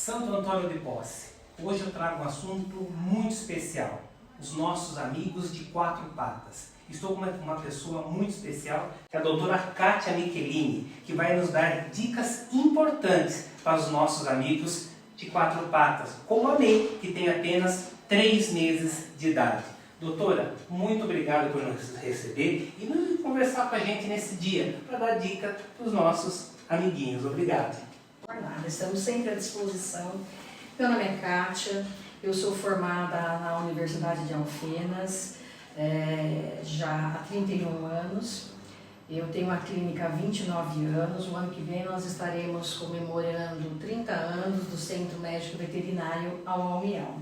Santo Antônio de Posse. Hoje eu trago um assunto muito especial, os nossos amigos de quatro patas. Estou com uma pessoa muito especial, que é a doutora Kátia Michelini, que vai nos dar dicas importantes para os nossos amigos de quatro patas, como a May, que tem apenas 3 meses de idade. Doutora, muito obrigado por nos receber e nos conversar com a gente nesse dia, para dar dica para os nossos amiguinhos. Obrigado. Por nada, estamos sempre à disposição. Meu nome é Kátia, eu sou formada na Universidade de Alfenas, já há 31 anos. Eu tenho uma clínica há 29 anos. O ano que vem nós estaremos comemorando 30 anos do Centro Médico Veterinário Almião.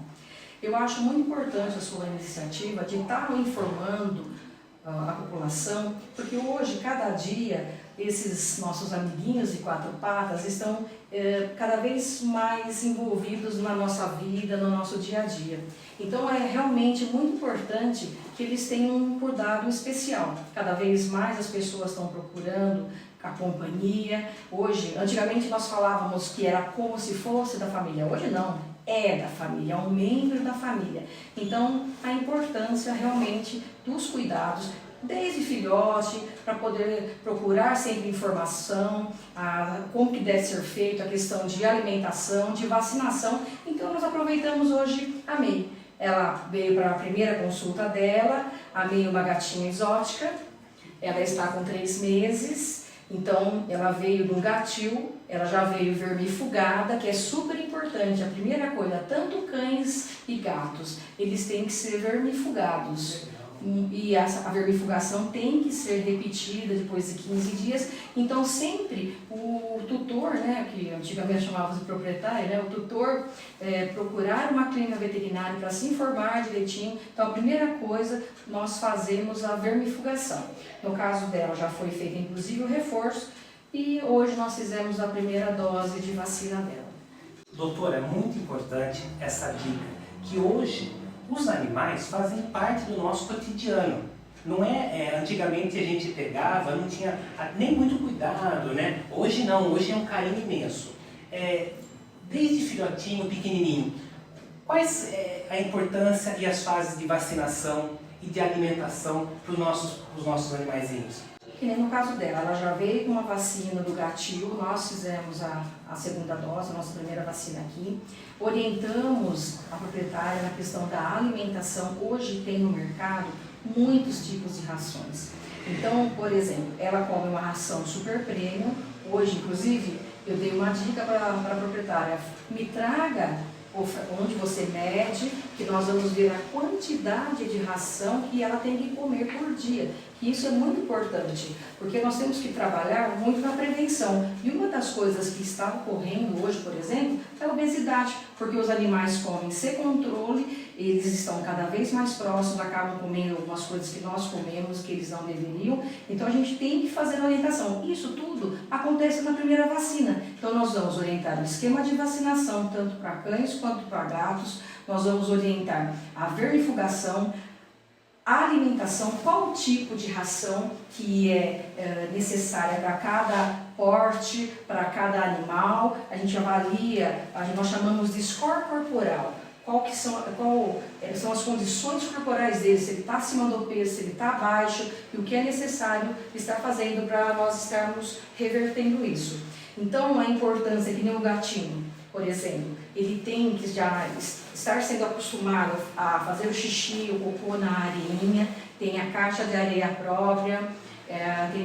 Eu acho muito importante a sua iniciativa de estar informando a população, porque hoje, cada dia, esses nossos amiguinhos de quatro patas estão cada vez mais envolvidos na nossa vida, no nosso dia a dia. Então é realmente muito importante que eles tenham um cuidado especial. Cada vez mais as pessoas estão procurando a companhia. Hoje, antigamente nós falávamos que era como se fosse da família, hoje não. É da família, é um membro da família. Então, a importância realmente dos cuidados, desde filhote, para poder procurar sempre informação, como que deve ser feito, a questão de alimentação, de vacinação. Então, nós aproveitamos hoje a May. Ela veio para a primeira consulta dela, a May é uma gatinha exótica, ela está com 3 meses. Então, ela veio de um gatil, ela já veio vermifugada, que é super importante. A primeira coisa, tanto cães e gatos, eles têm que ser vermifugados. E a vermifugação tem que ser repetida depois de 15 dias. Então, sempre o tutor, né, que antigamente chamávamos de proprietário, né, o tutor procurar uma clínica veterinária para se informar direitinho. Então, a primeira coisa, nós fazemos a vermifugação. No caso dela, já foi feito inclusive o reforço e hoje nós fizemos a primeira dose de vacina dela. Doutora, é muito importante essa dica, que hoje os animais fazem parte do nosso cotidiano. Não antigamente a gente pegava, não tinha nem muito cuidado, né? Hoje não, hoje é um carinho imenso. Desde filhotinho, pequenininho, quais a importância e as fases de vacinação e de alimentação para os nossos animaizinhos? Que nem no caso dela, ela já veio com uma vacina do gatil, nós fizemos a segunda dose, a nossa primeira vacina aqui. Orientamos a proprietária na questão da alimentação. Hoje tem no mercado muitos tipos de rações. Então, por exemplo, ela come uma ração super premium. Hoje, inclusive, eu dei uma dica para a proprietária: me traga onde você mede, que nós vamos ver a quantidade de ração que ela tem que comer por dia. E isso é muito importante, porque nós temos que trabalhar muito na prevenção. E uma das coisas que está ocorrendo hoje, por exemplo, é a obesidade, porque os animais comem sem controle, eles estão cada vez mais próximos, acabam comendo algumas coisas que nós comemos, que eles não deveriam. Então a gente tem que fazer a orientação. Isso tudo acontece na primeira vacina. Então nós vamos orientar o esquema de vacinação, tanto para cães quanto para gatos. Nós vamos orientar a vermifugação, a alimentação, qual tipo de ração que é necessária para cada porte, para cada animal. A gente avalia, nós chamamos de score corporal. Quais são as condições corporais dele, se ele está acima do peso, se ele está abaixo, e o que é necessário estar fazendo para nós estarmos revertendo isso. Então, a importância, que nem o gatinho, por exemplo, ele tem que já estar sendo acostumado a fazer o xixi, o cocô na areinha, tem a caixa de areia própria,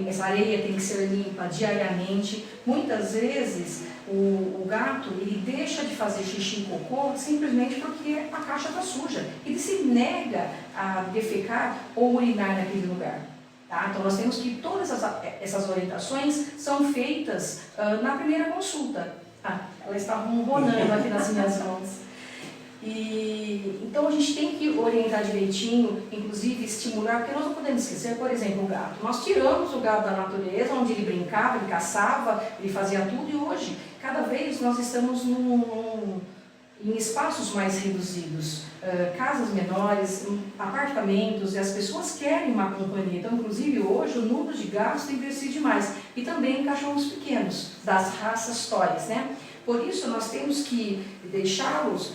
essa areia tem que ser limpa diariamente. Muitas vezes o gato ele deixa de fazer xixi e cocô simplesmente porque a caixa está suja. Ele se nega a defecar ou urinar naquele lugar. Tá? Então nós temos que todas essas orientações são feitas na primeira consulta. Ela está ronronando aqui nas minhas mãos. Então a gente tem que orientar direitinho, inclusive estimular, porque nós não podemos esquecer, por exemplo, o gato. Nós tiramos o gato da natureza, onde ele brincava, ele caçava, ele fazia tudo, e hoje, cada vez nós estamos em espaços mais reduzidos, casas menores, apartamentos, e as pessoas querem uma companhia. Então, inclusive, hoje o número de gatos tem crescido demais. E também cachorros pequenos, das raças toys, né? Por isso, nós temos que deixá-los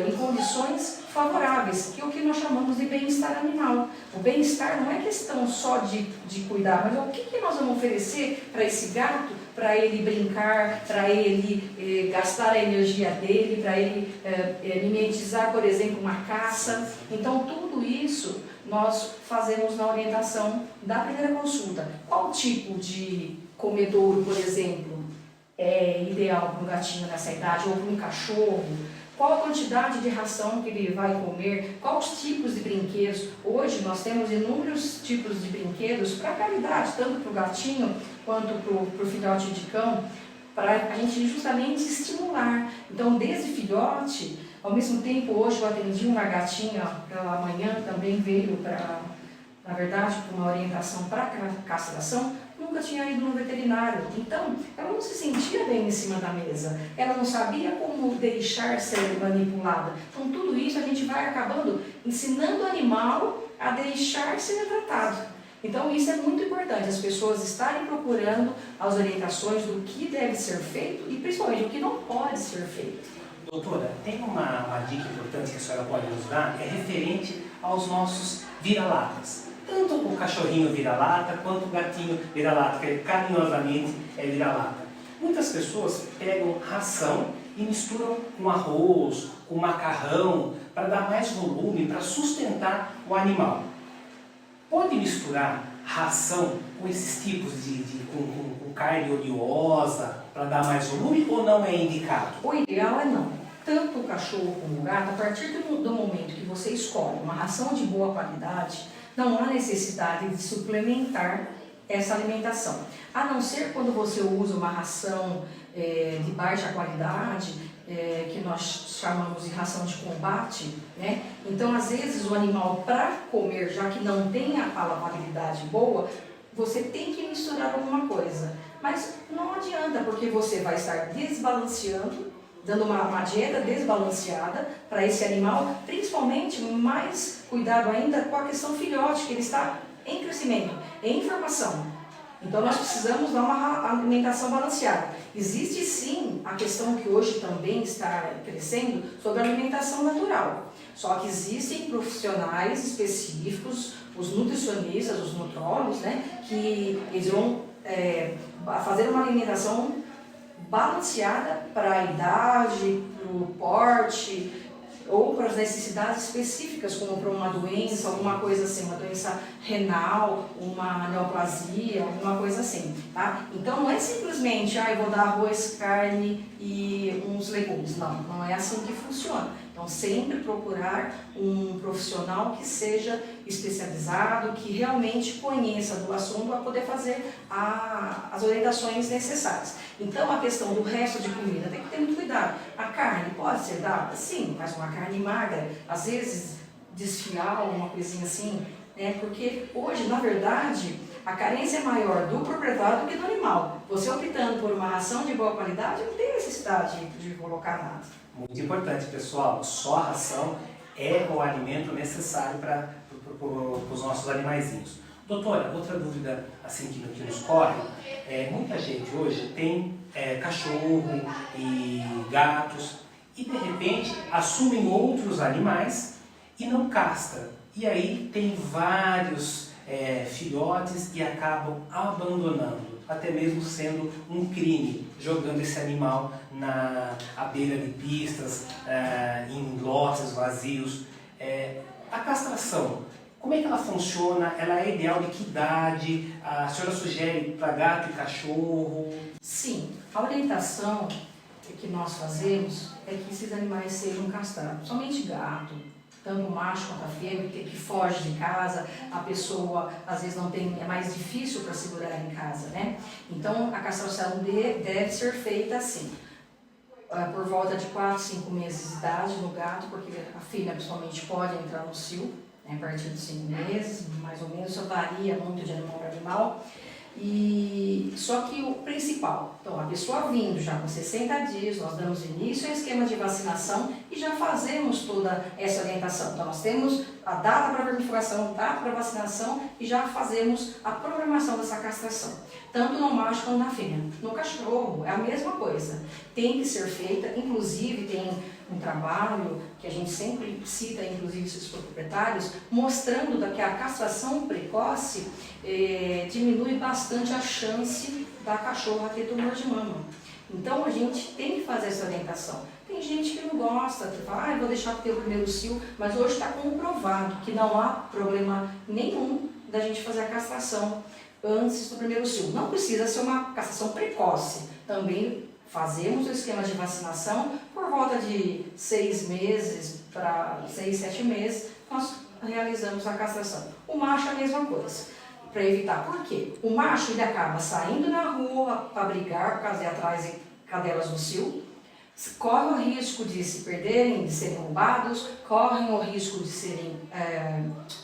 em condições favoráveis, que é o que nós chamamos de bem-estar animal. O bem-estar não é questão só de cuidar, mas o que nós vamos oferecer para esse gato, para ele brincar, para ele gastar a energia dele, para ele mimetizar, por exemplo, uma caça. Então, tudo isso nós fazemos na orientação da primeira consulta. Qual tipo de comedouro, por exemplo, é ideal para um gatinho nessa idade, ou para um cachorro? Qual a quantidade de ração que ele vai comer? Quais os tipos de brinquedos? Hoje nós temos inúmeros tipos de brinquedos para caridade, tanto para o gatinho quanto para o filhote de cão, para a gente justamente estimular. Então, desde filhote, ao mesmo tempo, hoje eu atendi uma gatinha pela manhã, também veio na verdade, para uma orientação para castração, nunca tinha ido no veterinário. Então, ela não se sentia bem em cima da mesa. Ela não sabia como deixar ser manipulada. Então, tudo isso a gente vai acabando ensinando o animal a deixar ser tratado. Então, isso é muito importante, as pessoas estarem procurando as orientações do que deve ser feito e, principalmente, o que não pode ser feito. Doutora, tem uma dica importante que a senhora pode nos dar, é referente aos nossos vira-latas. Tanto o cachorrinho vira-lata, quanto o gatinho vira-lata, que carinhosamente é vira-lata. Muitas pessoas pegam ração e misturam com arroz, com macarrão, para dar mais volume, para sustentar o animal. Pode misturar ração com esses tipos com carne oleosa, para dar mais volume, ou não é indicado? O ideal é não. Tanto o cachorro como o gato, a partir do momento que você escolhe uma ração de boa qualidade, não há necessidade de suplementar essa alimentação. A não ser quando você usa uma ração de baixa qualidade, que nós chamamos de ração de combate, né? Então, às vezes, o animal, para comer, já que não tem a palatabilidade boa, você tem que misturar alguma coisa. Mas não adianta, porque você vai estar desbalanceando, dando uma dieta desbalanceada para esse animal, principalmente mais cuidado ainda com a questão filhote, que ele está em crescimento, em formação. Então nós precisamos dar uma alimentação balanceada. Existe sim a questão que hoje também está crescendo sobre a alimentação natural. Só que existem profissionais específicos, os nutricionistas, os nutrólogos, né, que eles vão fazer uma alimentação balanceada para a idade, para o porte ou para as necessidades específicas, como para uma doença, alguma coisa assim, uma doença renal, uma neoplasia, alguma coisa assim, tá? Então não é simplesmente, eu vou dar arroz, carne e uns legumes, não é assim que funciona. Então sempre procurar um profissional que seja especializado, que realmente conheça do assunto para poder fazer as orientações necessárias. Então a questão do resto de comida tem que ter muito cuidado. A carne pode ser dada? Sim, mas uma carne magra, às vezes desfiar alguma coisinha assim, né? Porque hoje, na verdade, a carência é maior do proprietário do que do animal. Você optando por uma ração de boa qualidade, não tem necessidade de colocar nada. Muito importante, pessoal, só a ração é o alimento necessário para os nossos animaizinhos. Doutora, outra dúvida assim que nos corre, muita gente hoje tem cachorro e gatos e de repente assumem outros animais e não castra. E aí tem vários filhotes e acabam abandonando, até mesmo sendo um crime, jogando esse animal à beira de pistas, em lotes vazios. A castração, como é que ela funciona? Ela é ideal de que idade? A senhora sugere para gato e cachorro? Sim, a orientação que nós fazemos é que esses animais sejam castrados, somente gato, tanto o macho quanto a fêmea, que foge de casa, a pessoa às vezes não tem, é mais difícil para segurar em casa, né? Então a castração deve ser feita assim, por volta de 4, 5 meses de idade no gato, porque a fêmea principalmente pode entrar no cio, né, a partir de 5 meses, mais ou menos, isso varia muito de animal para animal. E só que o principal, então a pessoa vindo já com 60 dias, nós damos início ao esquema de vacinação e já fazemos toda essa orientação. Então nós temos a data para vermifugação, data para vacinação e já fazemos a programação dessa castração, tanto no macho quanto na fêmea. No cachorro é a mesma coisa, tem que ser feita, inclusive tem um trabalho que a gente sempre cita, inclusive esses proprietários, mostrando que a castração precoce diminui bastante a chance da cachorra ter tumor de mama. Então a gente tem que fazer essa orientação. Tem gente que não gosta, que fala, vou deixar ter o primeiro cio, mas hoje está comprovado que não há problema nenhum da gente fazer a castração antes do primeiro cio. Não precisa ser uma castração precoce. Também fazemos o esquema de vacinação por volta de 6 meses para 6, 7 meses, nós realizamos a castração. O macho é a mesma coisa, para evitar. Por quê? O macho ele acaba saindo na rua para brigar, por causa de atrás de cadelas no cio, corre o risco de se perderem, de serem roubados, correm o risco de serem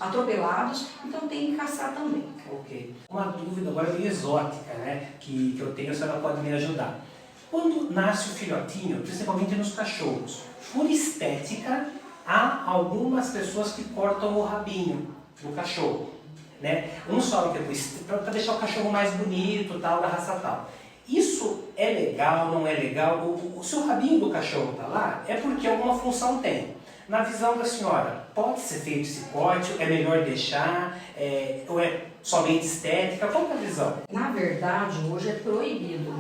atropelados, então tem que castrar também. Ok. Uma dúvida agora meio exótica, né, que eu tenho, a senhora pode me ajudar. Quando nasce o filhotinho, principalmente nos cachorros, por estética, há algumas pessoas que cortam o rabinho do cachorro, né? Só para deixar o cachorro mais bonito, tal, da raça tal. Isso é legal, não é legal? Se o rabinho do cachorro está lá, é porque alguma função tem. Na visão da senhora, pode ser feito esse corte? É melhor deixar? Ou é somente estética? Qual é a visão? Na verdade, hoje é proibido.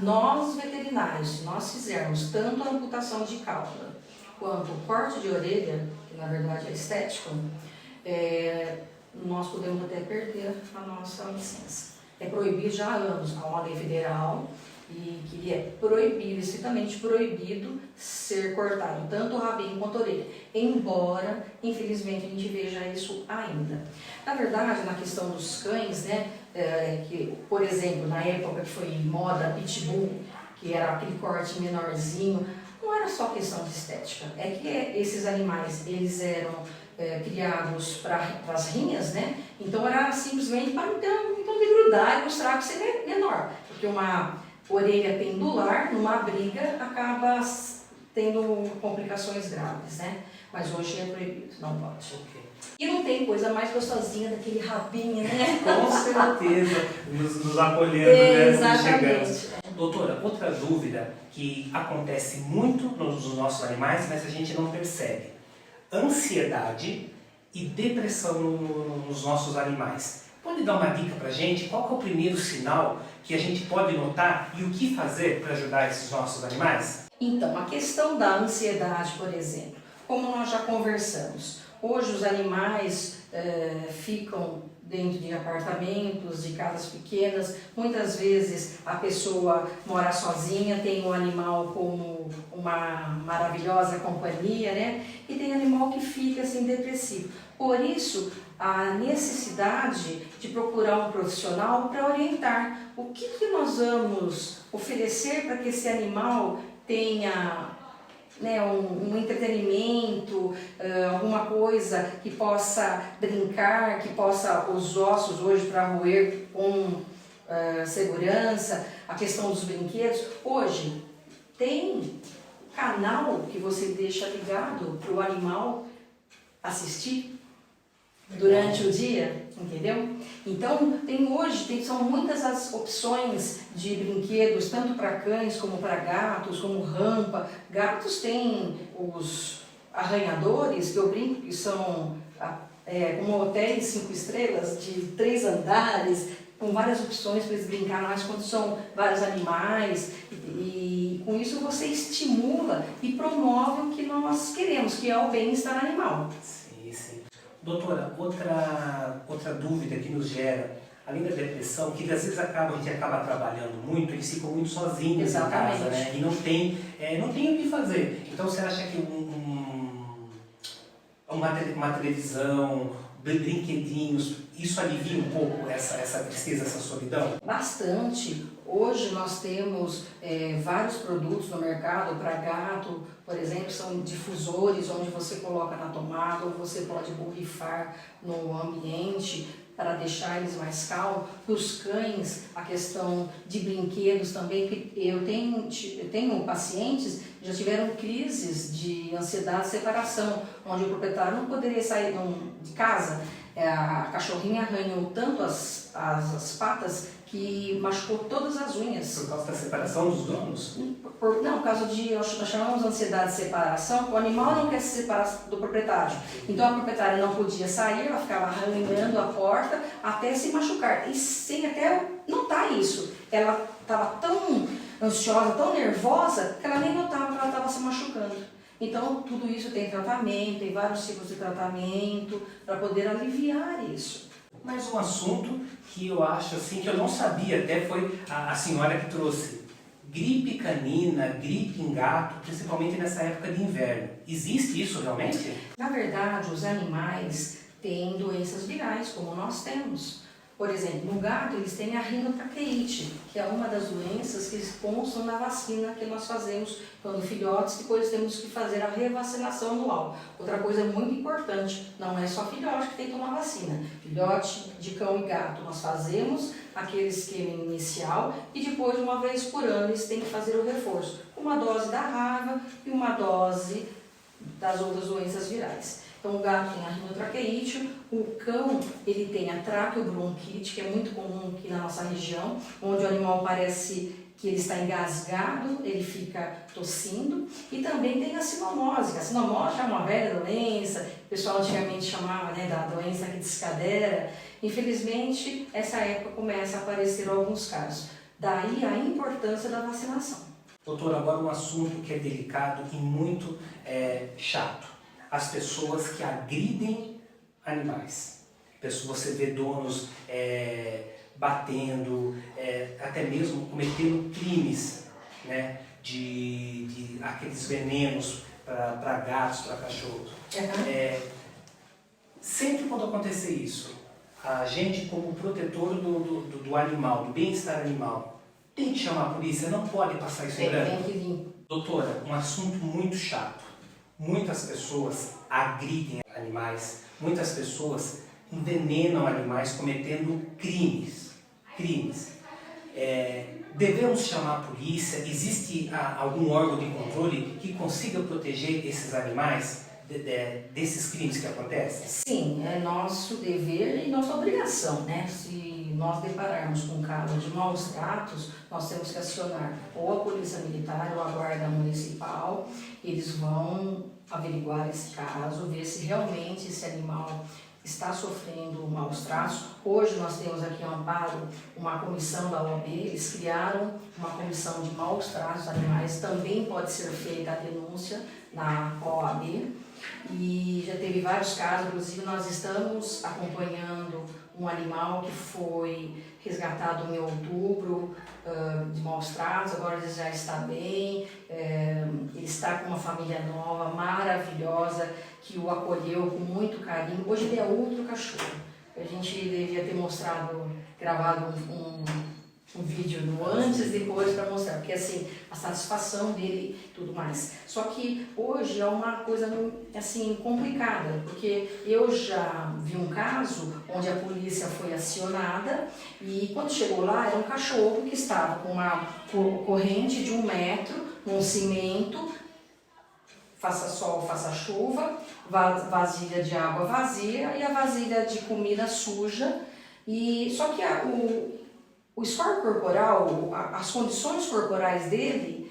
Nós, veterinários, se nós fizermos tanto a amputação de cauda quanto o corte de orelha, que na verdade é estético, nós podemos até perder a nossa licença. É proibido já há anos, há uma lei federal e que é proibido, estritamente proibido ser cortado tanto o rabinho quanto a orelha, embora, infelizmente, a gente veja isso ainda. Na verdade, na questão dos cães, né, que, por exemplo, na época que foi moda pitbull, que era aquele corte menorzinho, não era só questão de estética, é que esses animais, eles eram criados para as rinhas, né, então era simplesmente para não de grudar e mostrar que você é menor, porque uma orelha pendular, numa briga, acaba tendo complicações graves, né? Mas hoje é proibido, não pode. Okay. E não tem coisa mais gostosinha daquele rabinho, né? Com certeza, nos acolhendo, né? Exatamente. Doutora, outra dúvida que acontece muito nos nossos animais, mas a gente não percebe. Ansiedade e depressão nos nossos animais. Pode dar uma dica pra gente? Qual que é o primeiro sinal que a gente pode notar e o que fazer para ajudar esses nossos animais? Então, a questão da ansiedade, por exemplo, como nós já conversamos, hoje os animais ficam dentro de apartamentos, de casas pequenas, muitas vezes a pessoa mora sozinha, tem o animal como uma maravilhosa companhia, né? E tem animal que fica assim depressivo. Por isso, a necessidade de procurar um profissional para orientar o que nós vamos oferecer para que esse animal tenha, né, um entretenimento, alguma coisa que possa brincar, que possa os ossos hoje para roer com segurança, a questão dos brinquedos. Hoje tem canal que você deixa ligado para o animal assistir durante o dia, entendeu? Então, são muitas as opções de brinquedos, tanto para cães como para gatos, como rampa. Gatos têm os arranhadores, que eu brinco, que são como hotéis 5 estrelas, de 3 andares, com várias opções para eles brincarem, mas quando são vários animais, e com isso você estimula e promove o que nós queremos, que é o bem-estar animal. Sim, sim. Doutora, outra dúvida que nos gera, além da depressão, que às vezes a gente acaba trabalhando muito, eles ficam muito sozinhos em casa, né? E não tem o que fazer. Então você acha que uma televisão, brinquedinhos, isso alivia um pouco essa tristeza, essa solidão? Bastante. Hoje nós temos vários produtos no mercado para gato, por exemplo, são difusores onde você coloca na tomada ou você pode borrifar no ambiente. para deixar eles mais calmos. Para os cães, a questão de brinquedos também, porque eu tenho pacientes que já tiveram crises de ansiedade de separação, onde o proprietário não poderia sair de casa. A cachorrinha arranhou tanto as patas que machucou todas as unhas. Por causa da separação dos donos? Não, por causa de, nós chamamos de ansiedade de separação, o animal não quer se separar do proprietário. Então a proprietária não podia sair, ela ficava arranhando a porta até se machucar. E sem até notar isso. Ela estava tão ansiosa, tão nervosa, que ela nem notava que ela estava se machucando. Então tudo isso tem tratamento, tem vários tipos de tratamento para poder aliviar isso. Mas um assunto que eu acho assim, que eu não sabia, até foi a senhora que trouxe. Gripe canina, gripe em gato, principalmente nessa época de inverno. Existe isso realmente? Na verdade, os animais têm doenças virais, como nós temos. Por exemplo, no gato eles têm a rinotraqueite, que é uma das doenças que constam na vacina que nós fazemos quando filhotes, depois temos que fazer a revacinação anual. Outra coisa muito importante, não é só filhote que tem que tomar vacina. Filhote de cão e gato, nós fazemos aquele esquema inicial e depois, uma vez por ano, eles têm que fazer o reforço. Uma dose da raiva e uma dose das outras doenças virais. Então o gato tem a rinotraqueite, o cão ele tem a traqueobronquite, que é muito comum aqui na nossa região, onde o animal parece que ele está engasgado, ele fica tossindo, e também tem a sinomose. A sinomose é uma velha doença, o pessoal antigamente chamava, né, da doença que descadera. Infelizmente, essa época começa a aparecer alguns casos. Daí a importância da vacinação. Doutor, agora um assunto que é delicado e muito chato. As pessoas que agridem animais. Você vê donos batendo, até mesmo cometendo crimes, né, de aqueles venenos para gatos, para cachorros. Sempre quando acontecer isso, a gente como protetor do animal, do bem-estar animal, tem que chamar a polícia, não pode passar isso em branco. Tem que vir. Doutora, um assunto muito chato. Muitas pessoas agridem animais, muitas pessoas envenenam animais cometendo crimes. Devemos chamar a polícia? Existe algum órgão de controle que consiga proteger esses animais desses crimes que acontecem? Sim, é nosso dever e nossa obrigação, né? Se nós depararmos com um caso de maus tratos, nós temos que acionar ou a Polícia Militar ou a Guarda Municipal. Eles vão averiguar esse caso, ver se realmente esse animal está sofrendo maus tratos. Hoje nós temos aqui em Amparo uma comissão da OAB, eles criaram uma comissão de maus tratos animais, também pode ser feita a denúncia na OAB. E já teve vários casos, inclusive nós estamos acompanhando um animal que foi resgatado em outubro de maus tratos, agora ele já está bem, ele está com uma família nova, maravilhosa, que o acolheu com muito carinho. Hoje ele é outro cachorro. A gente devia ter gravado um vídeo no antes e depois para mostrar, porque assim, a satisfação dele e tudo mais. Só que hoje é uma coisa assim complicada, porque eu já vi um caso onde a polícia foi acionada e quando chegou lá era um cachorro que estava com uma corrente de 1 metro, num cimento, faça sol, faça chuva, vasilha de água vazia e a vasilha de comida suja. E só que o score corporal, as condições corporais dele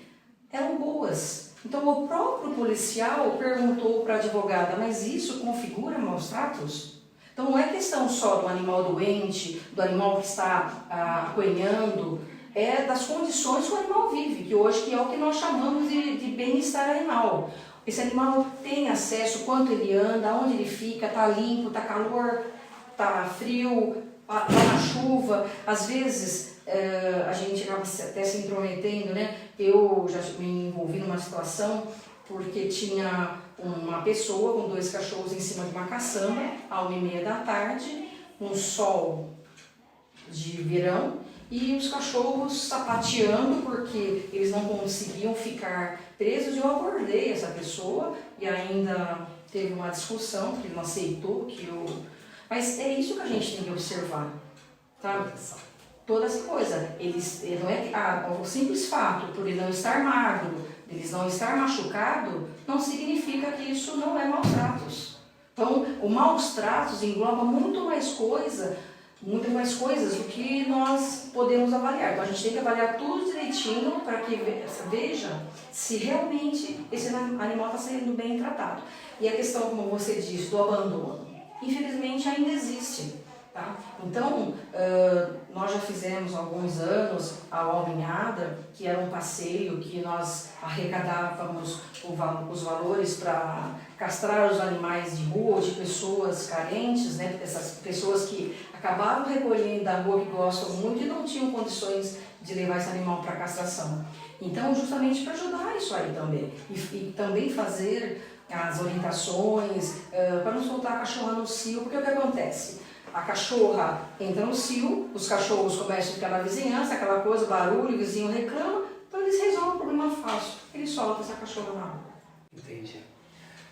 eram boas. Então o próprio policial perguntou para a advogada, mas isso configura maus tratos? Então não é questão só do animal doente, do animal que está apanhando, é das condições que o animal vive, que hoje que é o que nós chamamos de bem-estar animal. Esse animal tem acesso, quanto ele anda, onde ele fica, está limpo, está calor, está frio, está na chuva. Às vezes a gente acaba até se intrometendo, né? Eu já me envolvi numa situação porque tinha uma pessoa com 2 cachorros em cima de uma caçamba, à 1h30 da tarde, um sol de verão, e os cachorros sapateando porque eles não conseguiam ficar presos. E eu abordei essa pessoa e ainda teve uma discussão, porque ele não aceitou que eu Mas é isso que a gente tem que observar, tá? Toda essa coisa. Ele não é o simples fato, por ele não estar magro, ele não estar machucado, não significa que isso não é maus tratos. Então, o maus tratos engloba muito mais coisas do que nós podemos avaliar. Então, a gente tem que avaliar tudo direitinho para que veja se realmente esse animal está sendo bem tratado. E a questão, como você disse, do abandono, infelizmente ainda existe. Tá? Então, nós já fizemos há alguns anos a Alminhada, que era um passeio que nós arrecadávamos os valores para castrar os animais de rua, de pessoas carentes, né? Essas pessoas que acabavam recolhendo da rua, que gostam muito e não tinham condições de levar esse animal para castração. Então, justamente para ajudar isso aí também, e também fazer as orientações, para não soltar a cachorra no cio, porque o que acontece? A cachorra entra no cio, os cachorros começam a ficar na vizinhança, aquela coisa, barulho, o vizinho reclama, então eles resolvem o problema fácil, eles soltam essa cachorra na rua. Entendi.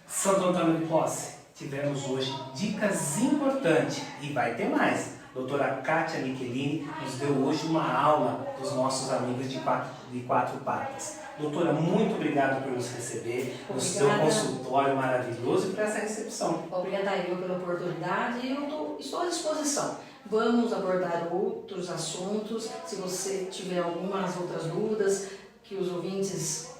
Santo Antônio de Posse, tivemos hoje dicas importantes e vai ter mais. Doutora Kátia Michelini nos deu hoje uma aula dos nossos amigos de quatro patas. Doutora, muito obrigado por nos receber, no seu consultório maravilhoso e por essa recepção. Obrigada eu pela oportunidade e eu estou à disposição. Vamos abordar outros assuntos, se você tiver algumas outras dúvidas que os ouvintes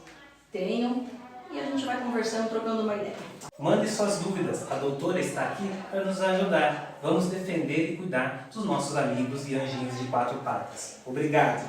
tenham, e a gente vai conversando, trocando uma ideia. Mande suas dúvidas, a doutora está aqui para nos ajudar. Vamos defender e cuidar dos nossos amigos e anjinhos de quatro patas. Obrigado!